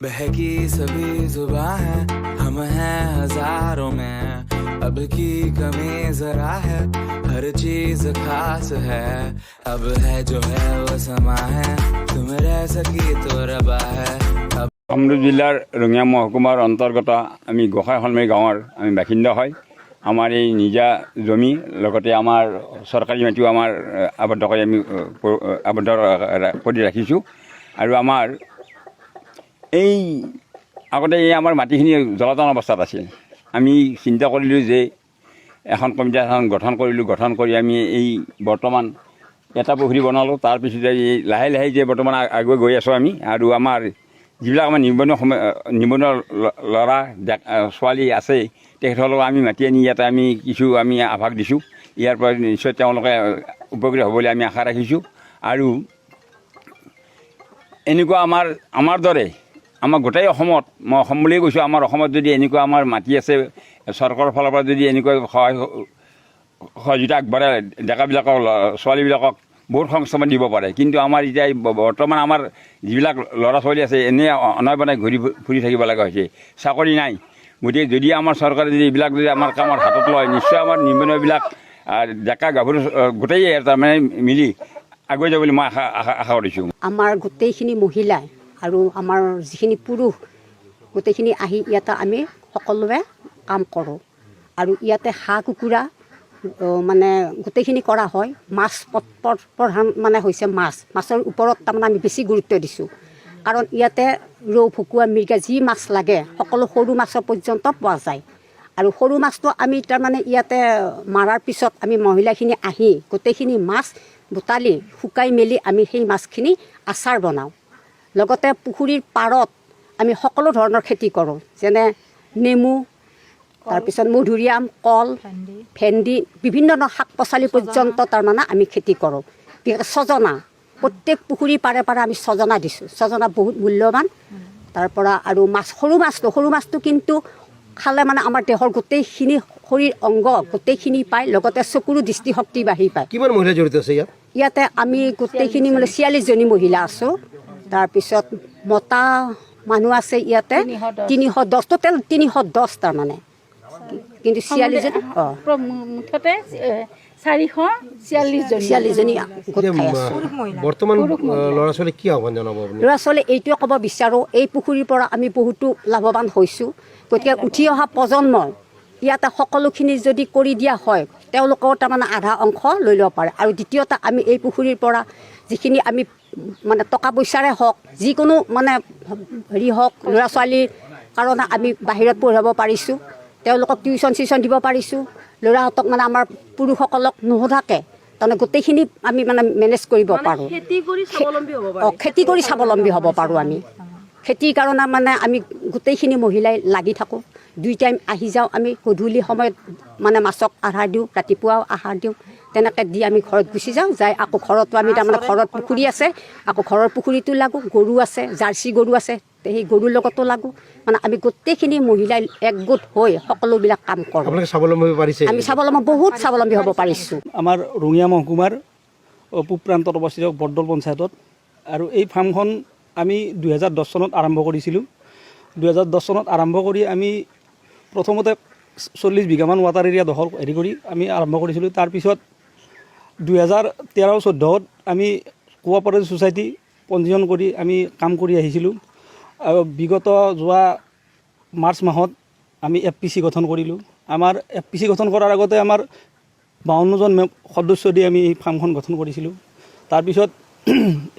बहकी सभी जुबां है हम हैं हजारों में अब की कमी जरा है हर चीज खास है अब है जो है वो समा है तुम रह सकी तो रबा है अब কামৰূপ জিলাৰ ৰঙিয়া মহকুমাৰ অন্তৰ্গত আমি গোসাঁইশালমাৰী গাঁৱৰ আমি বাসিন্দা হয় আমাৰ এই নিজা জমি লগতে আমাৰ চৰকাৰী মাটিও আমাৰ আবদ্ধ কৰি আমি আবদ্ধ কৰি ৰাখিছোঁ আৰু আমাৰ এই আগতে এই আমাৰ মাটিখিনি জলাতন অৱস্থাত আছিল আমি চিন্তা কৰিলোঁ যে এখন কমিটি এখন গঠন কৰিলোঁ গঠন কৰি আমি এই বৰ্তমান এটা পুখুৰী বনালোঁ তাৰপিছতে এই লাহে লাহে যে বৰ্তমান আগুৱাই গৈ আছোঁ আমি আৰু আমাৰ যিবিলাক আমাৰ নিবনুৱা ল'ৰা ছোৱালী আছে তেখেতসকলক আমি মাতি আনি ইয়াতে আমি কিছু আমি আভাস দিছোঁ ইয়াৰ পৰা নিশ্চয় তেওঁলোকে উপকৃত হ'ব বুলি আমি আশা ৰাখিছোঁ আৰু এনেকুৱা আমাৰ দৰে আমাৰ গোটেই অসমত মই অসম বুলিয়ে কৈছোঁ আমাৰ অসমত যদি এনেকুৱা আমাৰ মাটি আছে চৰকাৰৰ ফালৰ পৰা যদি এনেকুৱা সহযোগিতা আগবঢ়ায় ডেকাবিলাকক ছোৱালীবিলাকক বহুত সংস্থাপন দিব পাৰে কিন্তু আমাৰ এতিয়া বৰ্তমান আমাৰ যিবিলাক ল'ৰা ছোৱালী আছে এনেই অনাই বনাই ঘূৰি ফুৰি থাকিব লগা হৈছে চাকৰি নাই গতিকে যদি আমাৰ চৰকাৰে যদি এইবিলাক যদি আমাৰ কামৰ হাতত লয় নিশ্চয় আমাৰ নিবনুৱাবিলাক ডেকা গাভৰু গোটেই তাৰমানে মিলি আগুৱাই যাব বুলি মই আশা কৰিছোঁ আমাৰ গোটেইখিনি মহিলাই আৰু আমাৰ যিখিনি পুৰুষ গোটেইখিনি আহি ইয়াতে আমি সকলোৱে কাম কৰোঁ আৰু ইয়াতে হাঁহ কুকুৰা মানে গোটেইখিনি কৰা হয় মাছ প্ৰধান মানে হৈছে মাছৰ ওপৰত তাৰমানে আমি বেছি গুৰুত্ব দিছোঁ কাৰণ ইয়াতে ৰৌ ভকুৱা মিৰ্গা যি মাছ লাগে সকলো সৰু মাছৰ পৰ্যন্ত পোৱা যায় আৰু সৰু মাছটো আমি তাৰমানে ইয়াতে মাৰাৰ পিছত আমি মহিলাখিনি আহি গোটেইখিনি মাছ বুটালি শুকাই মেলি আমি সেই মাছখিনি আচাৰ বনাওঁ লগতে পুখুৰীৰ পাৰত আমি সকলো ধৰণৰ খেতি কৰোঁ যেনে নেমু তাৰপিছত মধুৰিআম কল ভেন্দি বিভিন্ন ধৰণৰ শাক পাচলি পৰ্যন্ত তাৰমানে আমি খেতি কৰোঁ ছজনা প্ৰত্যেক পুখুৰীৰ পাৰে পাৰে আমি ছজনা দিছোঁ ছজনা বহুত মূল্যৱান তাৰপৰা আৰু সৰু মাছটো কিন্তু খালে মানে আমাৰ দেহৰ গোটেইখিনি শৰীৰ অংগ গোটেইখিনি পায় লগতে চকুৰো দৃষ্টিশক্তি বাঢ়ি পায় কিমান মহিলা জড়িত আছে ইয়াতে আমি গোটেইখিনি মানে 46জনী মহিলা আছোঁ তাৰপিছত মতা মানুহ আছে ইয়াতে 310 টোটেল 310 তাৰমানে কিন্তু 46জন মুঠতে 446জনী বৰ্তমান ল'ৰা ছোৱালী কি আহ্বান জনাব ল'ৰা ছোৱালী এইটোৱে ক'ব বিচাৰোঁ এই পুখুৰীৰ পৰা আমি বহুতো লাভৱান হৈছোঁ গতিকে উঠি অহা প্ৰজন্মই ইয়াতে সকলোখিনি যদি কৰি দিয়া হয় তেওঁলোকৰ তাৰমানে আধা অংশ লৈ ল'ব পাৰে আৰু দ্বিতীয়তে আমি এই পুখুৰীৰ পৰা যিখিনি আমি মানে টকা পইচাৰে হওক যিকোনো মানে হেৰি হওক ল'ৰা ছোৱালীৰ কাৰণে আমি বাহিৰত পঢ়াব পাৰিছোঁ তেওঁলোকক টিউশ্যন দিব পাৰিছোঁ ল'ৰাহঁতক মানে আমাৰ পুৰুষসকলক নোসোধাকৈ তাৰমানে গোটেইখিনি আমি মানে মেনেজ কৰিব পাৰোঁ খেতি কৰি স্বাৱলম্বী হ'ব পাৰোঁ আমি খেতিৰ কাৰণে মানে আমি গোটেইখিনি মহিলাই লাগি থাকোঁ 2 টাইম আহি যাওঁ আমি গধূলি সময়ত মানে মাছক আহাৰ দিওঁ ৰাতিপুৱাও আহাৰ দিওঁ তেনেকৈ দি আমি ঘৰত গুচি যাওঁ যাই আকৌ ঘৰতো আমি তাৰমানে ঘৰত পুখুৰী আছে আকৌ ঘৰৰ পুখুৰীটো লাগোঁ গৰু আছে জাৰ্চি গৰু আছে সেই গৰুৰ লগতো লাগোঁ মানে আমি গোটেইখিনি মহিলাই একগোট হৈ সকলোবিলাক কাম কৰোঁ আমি বহুত স্বাৱলম্বী হ'ব পাৰিছোঁ আমাৰ ৰঙিয়া মহকুমাৰ পূব প্ৰান্তত অৱস্থিত বৰদল পঞ্চায়তত আৰু এই ফাৰ্মখন আমি 2010 চনত আৰম্ভ কৰিছিলোঁ 2010 চনত আৰম্ভ কৰি আমি প্ৰথমতে 40 বিঘামান ৱাটাৰ এৰিয়া দখল কৰি আমি আৰম্ভ কৰিছিলোঁ তাৰপিছত 2013-14ত আমি কোঅপাৰেটিভ ছ'চাইটি পঞ্জীয়ন কৰি আমি কাম কৰি আহিছিলোঁ আৰু বিগত যোৱা মাৰ্চ মাহত আমি FPC গঠন কৰিলোঁ আমাৰ FPC গঠন কৰাৰ আগতে আমাৰ 52জন সদস্য দি আমি এই ফাৰ্মখন গঠন কৰিছিলোঁ তাৰপিছত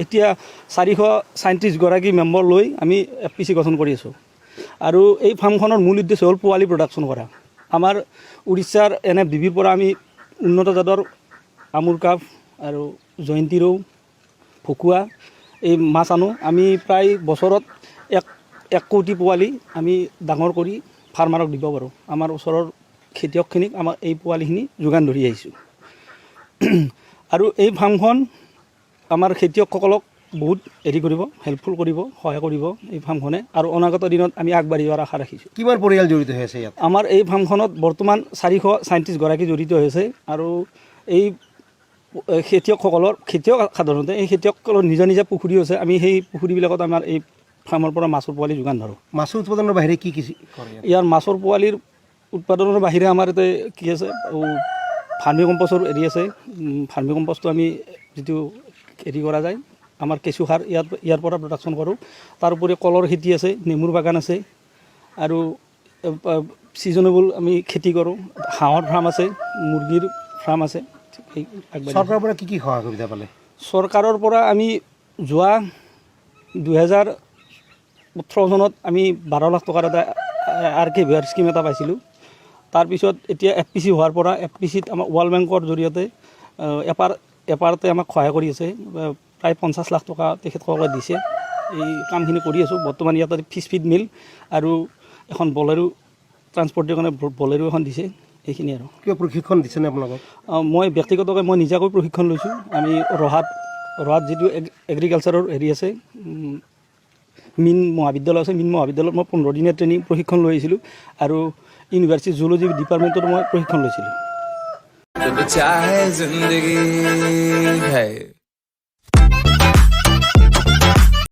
এতিয়া 437গৰাকী মেম্বৰ লৈ আমি FPC গঠন কৰি আছোঁ আৰু এই ফাৰ্মখনৰ মূল উদ্দেশ্য হ'ল পোৱালি প্ৰডাকশ্যন কৰা আমাৰ উৰিষ্যাৰ NFDBৰ পৰা আমি উন্নত জাতৰ আমুৰ কাপ আৰু জয়ন্তী ৰৌ ভকুৱা এই মাছ আনো আমি প্ৰায় বছৰত 1 কোটি পোৱালি আমি ডাঙৰ কৰি ফাৰ্মাৰক দিব পাৰোঁ আমাৰ ওচৰৰ খেতিয়কখিনিক আমাৰ এই পোৱালিখিনি যোগান ধৰি আহিছোঁ আৰু এই ফাৰ্মখন আমাৰ খেতিয়কসকলক বহুত কৰিব হেল্পফুল কৰিব সহায় কৰিব এই ফাৰ্মখনে আৰু অনাগত দিনত আমি আগবাঢ়ি যোৱাৰ আশা ৰাখিছোঁ কিমান পৰিয়াল জড়িত হৈ আছে ইয়াত আমাৰ এই ফাৰ্মখনত বৰ্তমান 437গৰাকী জড়িত হৈছে আৰু এই খেতিয়ক সাধাৰণতে এই খেতিয়কসকলৰ নিজা পুখুৰী আছে আমি সেই পুখুৰীবিলাকত আমাৰ এই ফাৰ্মৰ পৰা মাছৰ পোৱালি যোগান ধৰোঁ। মাছৰ উৎপাদনৰ বাহিৰে কি কি কৰে? ইয়াৰ মাছৰ পোৱালিৰ উৎপাদনৰ বাহিৰে আমাৰ ইয়াতে কি আছে, ফাৰ্মি কম্পষ্টৰ হেৰি আছে। ফাৰ্মি কম্পষ্টটো আমি যিটো হেৰি কৰা যায়, আমাৰ কেঁচু সাৰ ইয়াৰ পৰা প্ৰডাকশ্যন কৰোঁ। তাৰোপৰি কলৰ খেতি আছে, নেমুৰ বাগান আছে, আৰু ছিজনেবল আমি খেতি কৰোঁ। হাঁহৰ ফাৰ্ম আছে, মুৰ্গীৰ ফাৰ্ম আছে। চৰকাৰৰ পৰা কি কি সহায় সুবিধা পালে? চৰকাৰৰ পৰা আমি যোৱা 2018 চনত আমি 12 লাখ টকাৰ এটা RKVR স্কিম এটা পাইছিলোঁ। তাৰপিছত এতিয়া FPC হোৱাৰ পৰা FPCত আমাৰ ৱৰ্ল্ড বেংকৰ জৰিয়তে এপাৰতে আমাক সহায় কৰি আছে। প্ৰায় 50 লাখ টকা তেখেতসকলে দিছে। এই কামখিনি কৰি আছোঁ। বৰ্তমান ইয়াতে ফিছ ফিড মিল আৰু এখন বলেৰো ট্ৰান্সপৰ্টৰ কাৰণে বলেৰো এখন দিছে। এইখিনি আৰু কিবা প্ৰশিক্ষণ দিছেনে আপোনালোকক? মই ব্যক্তিগতভাৱে মই নিজাকৈ প্ৰশিক্ষণ লৈছোঁ। আমি ৰহাত যিটো এগ্ৰিকালচাৰৰ হেৰি আছে, মীন মহাবিদ্যালয় আছে, মীন মহাবিদ্যালয়ত মই 15 দিনীয়া ট্ৰেইনিং প্ৰশিক্ষণ লৈ আহিছিলোঁ, আৰু ইউনিভাৰ্চিটি জুলজি ডিপাৰ্টমেণ্টত মই প্ৰশিক্ষণ লৈছিলোঁ। जब चाहे जिंदगी है